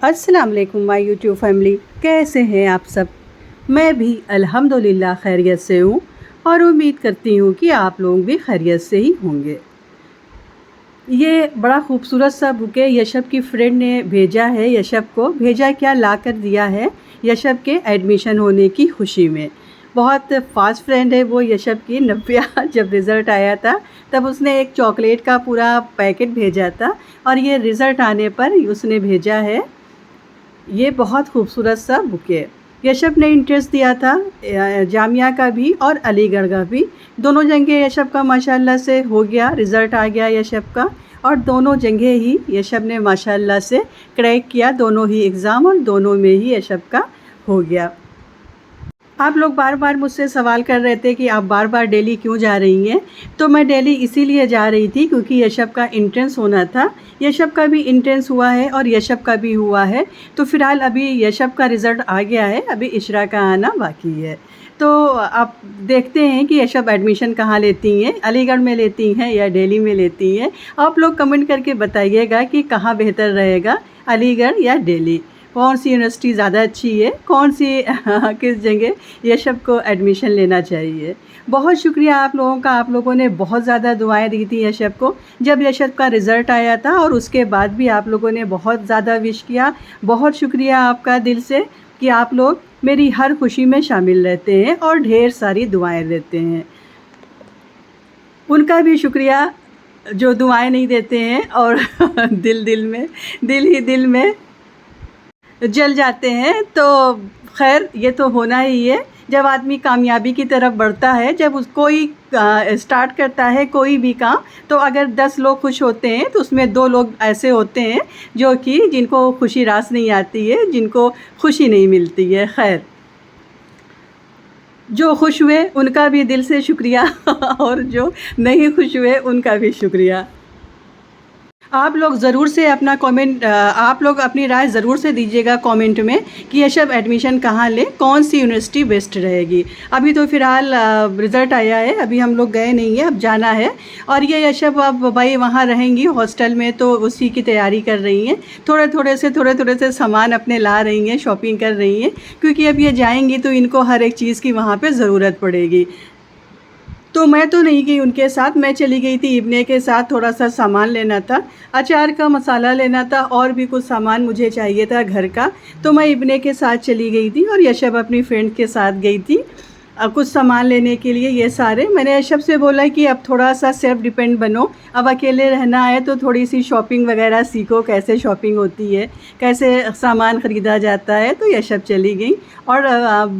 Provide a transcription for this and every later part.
अस्सलाम वालेकुम my YouTube family, कैसे हैं आप सब। मैं भी अल्हम्दुलिल्लाह खैरियत से हूँ और उम्मीद करती हूँ कि आप लोग भी खैरियत से ही होंगे। ये बड़ा खूबसूरत सा बुके यशब की फ्रेंड ने भेजा है। यशब को भेजा क्या, ला कर दिया है यशब के एडमिशन होने की खुशी में। बहुत फास्ट फ्रेंड है वो यशब की। नव्या जब रिज़ल्ट आया था तब उसने एक चॉकलेट का पूरा पैकेट भेजा था और ये रिज़ल्ट आने पर उसने भेजा है ये बहुत खूबसूरत सा बुके। यशब ने इंटरेस्ट दिया था जामिया का भी और अलीगढ़ का भी। दोनों जगह यशब का माशाल्लाह से हो गया, रिज़ल्ट आ गया यशब का और दोनों जगह ही यशब ने माशाल्लाह से क्रैक किया। दोनों ही एग्ज़ाम और दोनों में ही यशब का हो गया। आप लोग बार बार मुझसे सवाल कर रहे थे कि आप बार बार दिल्ली क्यों जा रही हैं। तो मैं दिल्ली इसीलिए जा रही थी क्योंकि यशब का एंट्रेंस होना था। यशब का भी एंट्रेंस हुआ है और यशब का भी हुआ है। तो फ़िलहाल अभी यशब का रिज़ल्ट आ गया है, अभी इशरा का आना बाकी है। तो आप देखते हैं कि यशब एडमिशन कहाँ लेती हैं, अलीगढ़ में लेती हैं या दिल्ली में लेती हैं। आप लोग कमेंट करके बताइएगा कि कहाँ बेहतर रहेगा, अलीगढ़ या दिल्ली। कौन सी यूनिवर्सिटी ज़्यादा अच्छी है, कौन सी किस जगह यशब को एडमिशन लेना चाहिए। बहुत शुक्रिया आप लोगों का, आप लोगों ने बहुत ज़्यादा दुआएं दी थी यशब को जब यशब का रिज़ल्ट आया था और उसके बाद भी आप लोगों ने बहुत ज़्यादा विश किया। बहुत शुक्रिया आपका दिल से कि आप लोग मेरी हर खुशी में शामिल रहते हैं और ढेर सारी दुआएं देते हैं। उनका भी शुक्रिया जो दुआएं नहीं देते हैं और दिल में जल जाते हैं। तो खैर ये तो होना ही है। जब आदमी कामयाबी की तरफ बढ़ता है, जब कोई स्टार्ट करता है कोई भी काम, तो अगर 10 लोग खुश होते हैं तो उसमें 2 लोग ऐसे होते हैं जो कि जिनको खुशी रास नहीं आती है, जिनको खुशी नहीं मिलती है। खैर जो खुश हुए उनका भी दिल से शुक्रिया और जो नहीं खुश हुए उनका भी शुक्रिया। आप लोग ज़रूर से अपना कमेंट, आप लोग अपनी राय ज़रूर से दीजिएगा कमेंट में कि यशब एडमिशन कहाँ ले, कौन सी यूनिवर्सिटी बेस्ट रहेगी। अभी तो फ़िलहाल रिज़ल्ट आया है, अभी हम लोग गए नहीं हैं, अब जाना है। और ये यशब अब भाई वहाँ रहेंगी हॉस्टल में तो उसी की तैयारी कर रही हैं। थोड़े थोड़े से सामान अपने ला रही हैं, शॉपिंग कर रही हैं, क्योंकि अब ये जाएंगी तो इनको हर एक चीज़ की वहाँ पर ज़रूरत पड़ेगी। तो मैं तो नहीं गई उनके साथ, मैं चली गई थी इब्ने के साथ। थोड़ा सा सामान लेना था, अचार का मसाला लेना था और भी कुछ सामान मुझे चाहिए था घर का। तो मैं इब्ने के साथ चली गई थी और यशब अपनी फ्रेंड के साथ गई थी कुछ सामान लेने के लिए। ये सारे मैंने यशब से बोला कि अब थोड़ा सा सेल्फ डिपेंड बनो, अब अकेले रहना है तो थोड़ी सी शॉपिंग वगैरह सीखो, कैसे शॉपिंग होती है, कैसे सामान ख़रीदा जाता है। तो यशब चली गई और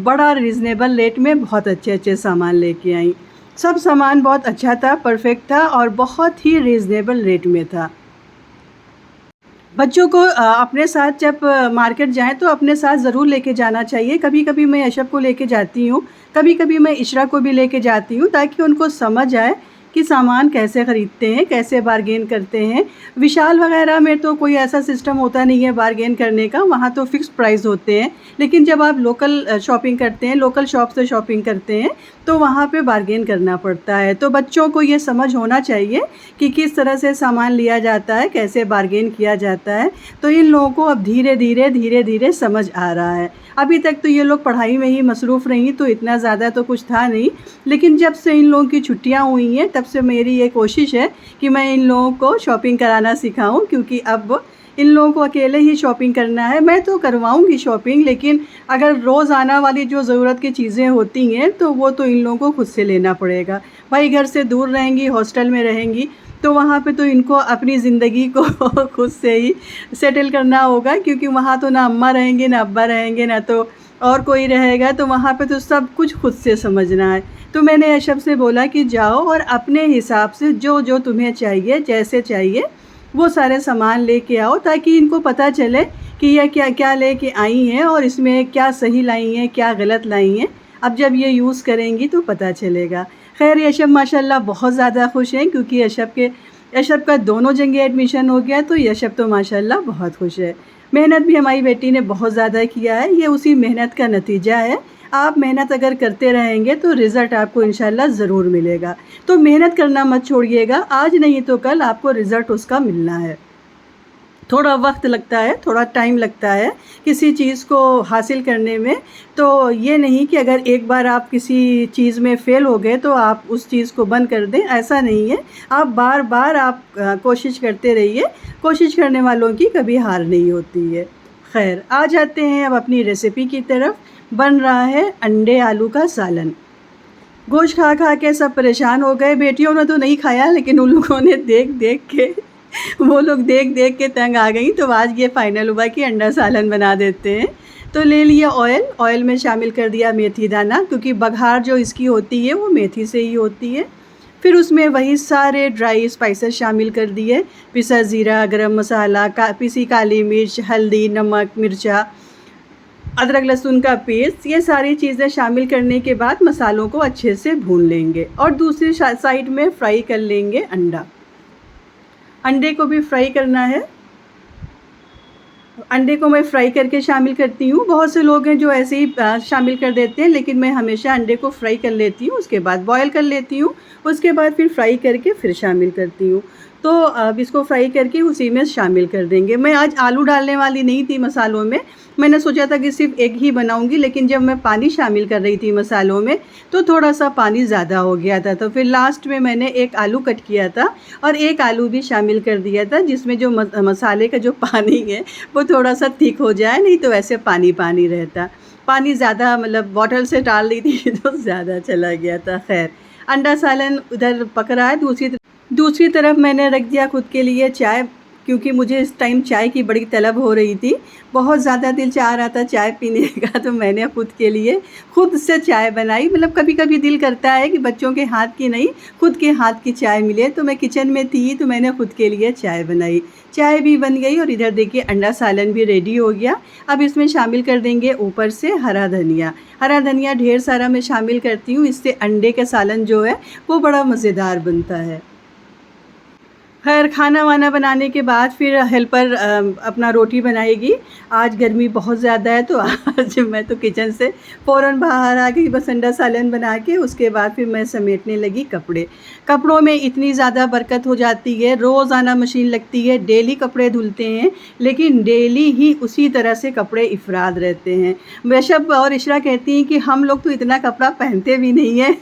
बड़ा रीज़नेबल रेट में बहुत अच्छे सामान लेके आई। सब सामान बहुत अच्छा था, परफेक्ट था और बहुत ही रीज़नेबल रेट में था। बच्चों को अपने साथ जब मार्केट जाएं तो अपने साथ ज़रूर लेके जाना चाहिए। कभी कभी मैं यशब को लेके जाती हूँ, कभी कभी मैं इशरा को भी लेके जाती हूँ, ताकि उनको समझ आए कि सामान कैसे ख़रीदते हैं, कैसे बार्गेन करते हैं। विशाल वगैरह में तो कोई ऐसा सिस्टम होता नहीं है बार्गेन करने का, वहाँ तो फ़िक्स प्राइस होते हैं। लेकिन जब आप लोकल शॉपिंग करते हैं, लोकल शॉप से शॉपिंग करते हैं, तो वहाँ पे बार्गेन करना पड़ता है। तो बच्चों को ये समझ होना चाहिए कि किस तरह से सामान लिया जाता है, कैसे बार्गेन किया जाता है। तो इन लोगों को अब धीरे धीरे समझ आ रहा है। अभी तक तो ये लोग पढ़ाई में ही मसरूफ़ रहीं तो इतना ज़्यादा तो कुछ था नहीं, लेकिन जब से इन लोगों की छुट्टियां हुई हैं तब से मेरी ये कोशिश है कि मैं इन लोगों को शॉपिंग कराना सिखाऊं, क्योंकि अब इन लोगों को अकेले ही शॉपिंग करना है। मैं तो करवाऊंगी शॉपिंग, लेकिन अगर रोज़ाना वाली जो ज़रूरत की चीज़ें होती हैं तो वो तो इन लोगों को खुद से लेना पड़ेगा। भाई घर से दूर रहेंगी, हॉस्टल में रहेंगी, तो वहाँ पे तो इनको अपनी ज़िंदगी को खुद से ही सेटल करना होगा, क्योंकि वहाँ तो ना अम्मा रहेंगे, ना अब्बा रहेंगे, ना तो और कोई रहेगा। तो वहाँ पे तो सब कुछ खुद से समझना है। तो मैंने यशब से बोला कि जाओ और अपने हिसाब से जो जो तुम्हें चाहिए, जैसे चाहिए वो सारे सामान लेके आओ, ताकि इनको पता चले कि यह क्या क्या लेके आई हैं और इसमें क्या सही लाई हैं, क्या गलत लाई हैं। अब जब ये यूज़ करेंगी तो पता चलेगा। खैर यशब माशाल्लाह बहुत ज़्यादा खुश हैं, क्योंकि यशब का दोनों जगह एडमिशन हो गया। तो यशब तो माशाल्लाह बहुत खुश है। मेहनत भी हमारी बेटी ने बहुत ज़्यादा किया है, ये उसी मेहनत का नतीजा है। आप मेहनत अगर करते रहेंगे तो रिज़ल्ट आपको इंशाल्लाह ज़रूर मिलेगा। तो मेहनत करना मत छोड़िएगा, आज नहीं तो कल आपको रिज़ल्ट उसका मिलना है। थोड़ा वक्त लगता है, थोड़ा टाइम लगता है किसी चीज़ को हासिल करने में। तो ये नहीं कि अगर एक बार आप किसी चीज़ में फ़ेल हो गए तो आप उस चीज़ को बंद कर दें, ऐसा नहीं है। आप बार बार आप कोशिश करते रहिए, कोशिश करने वालों की कभी हार नहीं होती है। खैर, आ जाते हैं अब अपनी रेसिपी की तरफ। बन रहा है अंडे आलू का सालन। गोश्त खा खा के सब परेशान हो गए। बेटियों ने तो नहीं खाया, लेकिन उन लोगों ने देख देख के वो लोग देख देख के तंग आ गई। तो आज ये फ़ाइनल हुआ कि अंडा सालन बना देते हैं। तो ले लिया ऑयल, ऑयल में शामिल कर दिया मेथी दाना, क्योंकि बघार जो इसकी होती है वो मेथी से ही होती है। फिर उसमें वही सारे ड्राई स्पाइसेस शामिल कर दिए, पिसा ज़ीरा, गरम मसाला, पिसी काली मिर्च, हल्दी, नमक, मिर्चा, अदरक लहसुन का पेस्ट। ये सारी चीज़ें शामिल करने के बाद मसालों को अच्छे से भून लेंगे और दूसरी साइड में फ्राई कर लेंगे अंडा। अंडे को भी फ्राई करना है। अंडे को मैं फ्राई करके शामिल करती हूँ। बहुत से लोग हैं जो ऐसे ही शामिल कर देते हैं, लेकिन मैं हमेशा अंडे को फ्राई कर लेती हूँ, उसके बाद बॉयल कर लेती हूँ, उसके बाद फिर फ्राई करके फिर शामिल करती हूँ। तो अब इसको फ्राई करके उसी में शामिल कर देंगे। मैं आज आलू डालने वाली नहीं थी मसालों में, मैंने सोचा था कि सिर्फ एक ही बनाऊंगी, लेकिन जब मैं पानी शामिल कर रही थी मसालों में तो थोड़ा सा पानी ज़्यादा हो गया था। तो फिर लास्ट में मैंने एक आलू कट किया था और एक आलू भी शामिल कर दिया था, जिसमें जो मसाले का जो पानी है वो थोड़ा सा थिक हो जाए, नहीं तो वैसे पानी पानी रहता। पानी ज़्यादा मतलब बॉटल से डाल दी थी तो ज़्यादा चला गया था। खैर, अंडा सालन उधर पक रहा है। दूसरी तरफ मैंने रख दिया खुद के लिए चाय, क्योंकि मुझे इस टाइम चाय की बड़ी तलब हो रही थी। बहुत ज़्यादा दिल चाह रहा था चाय पीने का, तो मैंने खुद के लिए खुद से चाय बनाई। मतलब कभी कभी दिल करता है कि बच्चों के हाथ की नहीं, खुद के हाथ की चाय मिले। तो मैं किचन में थी तो मैंने खुद के लिए चाय बनाई। चाय भी बन गई और इधर देखिए अंडा सालन भी रेडी हो गया। अब इसमें शामिल कर देंगे ऊपर से हरा धनिया। हरा धनिया ढेर सारा मैं शामिल करती हूँ, इससे अंडे का सालन जो है वो बड़ा मज़ेदार बनता है। खैर, खाना वाना बनाने के बाद फिर हेल्पर अपना रोटी बनाएगी। आज गर्मी बहुत ज़्यादा है तो आज मैं तो किचन से फ़ौरन बाहर आ गई, बस अंडा सालन बना के उसके बाद फिर मैं समेटने लगी कपड़े। कपड़ों में इतनी ज़्यादा बरकत हो जाती है, रोज़ाना मशीन लगती है, डेली कपड़े धुलते हैं, लेकिन डेली ही उसी तरह से कपड़े इफ़राद रहते हैं। वैशब और इशरा कहती हैं कि हम लोग तो इतना कपड़ा पहनते भी नहीं हैं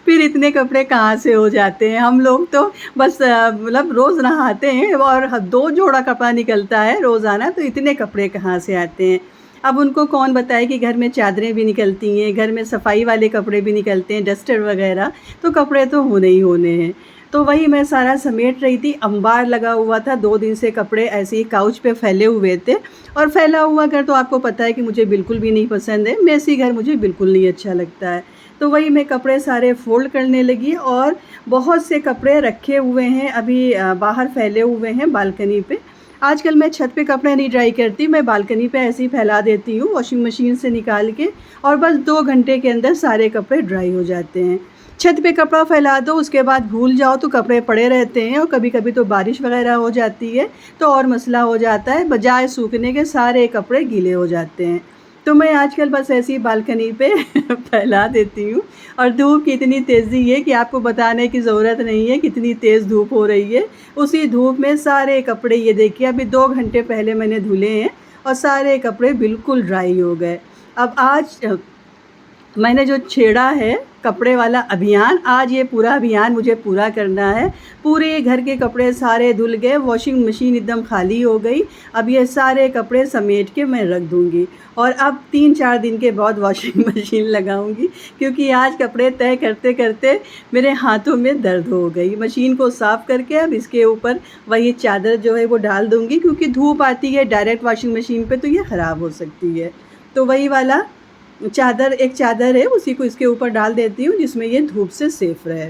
फिर इतने कपड़े कहाँ से हो जाते हैं। हम लोग तो बस मतलब रोज़ नहाते हैं और 2 जोड़ा कपड़ा निकलता है रोज़ाना, तो इतने कपड़े कहाँ से आते हैं। अब उनको कौन बताए कि घर में चादरें भी निकलती हैं, घर में सफाई वाले कपड़े भी निकलते हैं, डस्टर वगैरह, तो कपड़े तो होने ही होने हैं। तो वही मैं सारा समेट रही थी। अंबार लगा हुआ था, 2 दिन से कपड़े ऐसे ही काउच पे फैले हुए थे। और फैला हुआ घर तो आपको पता है कि मुझे बिल्कुल भी नहीं पसंद है, मेसी घर मुझे बिल्कुल नहीं अच्छा लगता है। तो वही मैं कपड़े सारे फ़ोल्ड करने लगी और बहुत से कपड़े रखे हुए हैं अभी बाहर फैले हुए हैं बालकनी पे। आजकल मैं छत पे कपड़े नहीं ड्राई करती, मैं बालकनी पे ऐसे ही फैला देती हूँ वॉशिंग मशीन से निकाल के, और बस 2 घंटे के अंदर सारे कपड़े ड्राई हो जाते हैं। छत पे कपड़ा फैला दो, उसके बाद भूल जाओ तो कपड़े पड़े रहते हैं, और कभी कभी तो बारिश वगैरह हो जाती है तो और मसला हो जाता है, बजाय सूखने के सारे कपड़े गीले हो जाते हैं। तो मैं आजकल बस ऐसी बालकनी पे फैला देती हूँ। और धूप की इतनी तेज़ी है कि आपको बताने की ज़रूरत नहीं है कितनी तेज़ धूप हो रही है। उसी धूप में सारे कपड़े, ये देखिए अभी 2 घंटे पहले मैंने धुले हैं और सारे कपड़े बिल्कुल ड्राई हो गए। अब आज मैंने जो छेड़ा है कपड़े वाला अभियान, आज ये पूरा अभियान मुझे पूरा करना है। पूरे घर के कपड़े सारे धुल गए, वॉशिंग मशीन एकदम खाली हो गई। अब ये सारे कपड़े समेट के मैं रख दूँगी और अब 3-4 दिन के बाद वॉशिंग मशीन लगाऊँगी, क्योंकि आज कपड़े तय करते करते मेरे हाथों में दर्द हो गई। मशीन को साफ़ करके अब इसके ऊपर वही चादर जो है वो डाल दूँगी, क्योंकि धूप आती है डायरेक्ट वॉशिंग मशीन पे तो ये ख़राब हो सकती है। तो वही वाला एक चादर है, उसी को इसके ऊपर डाल देती हूँ जिसमें ये धूप से सेफ़ रहे।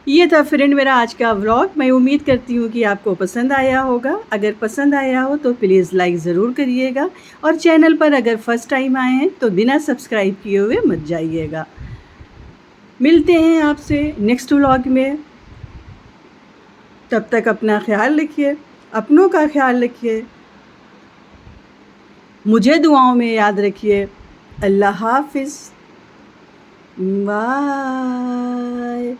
ये था फ्रेंड मेरा आज का व्लॉग। मैं उम्मीद करती हूँ कि आपको पसंद आया होगा। अगर पसंद आया हो तो प्लीज़ लाइक ज़रूर करिएगा, और चैनल पर अगर फ़र्स्ट टाइम आए हैं तो बिना सब्सक्राइब किए हुए मत जाइएगा। मिलते हैं आपसे नेक्स्ट व्लॉग में। तब तक अपना ख्याल रखिए, अपनों का ख्याल रखिए, मुझे दुआओं में याद रखिए। अल्लाह हाफ़िज़, बाय।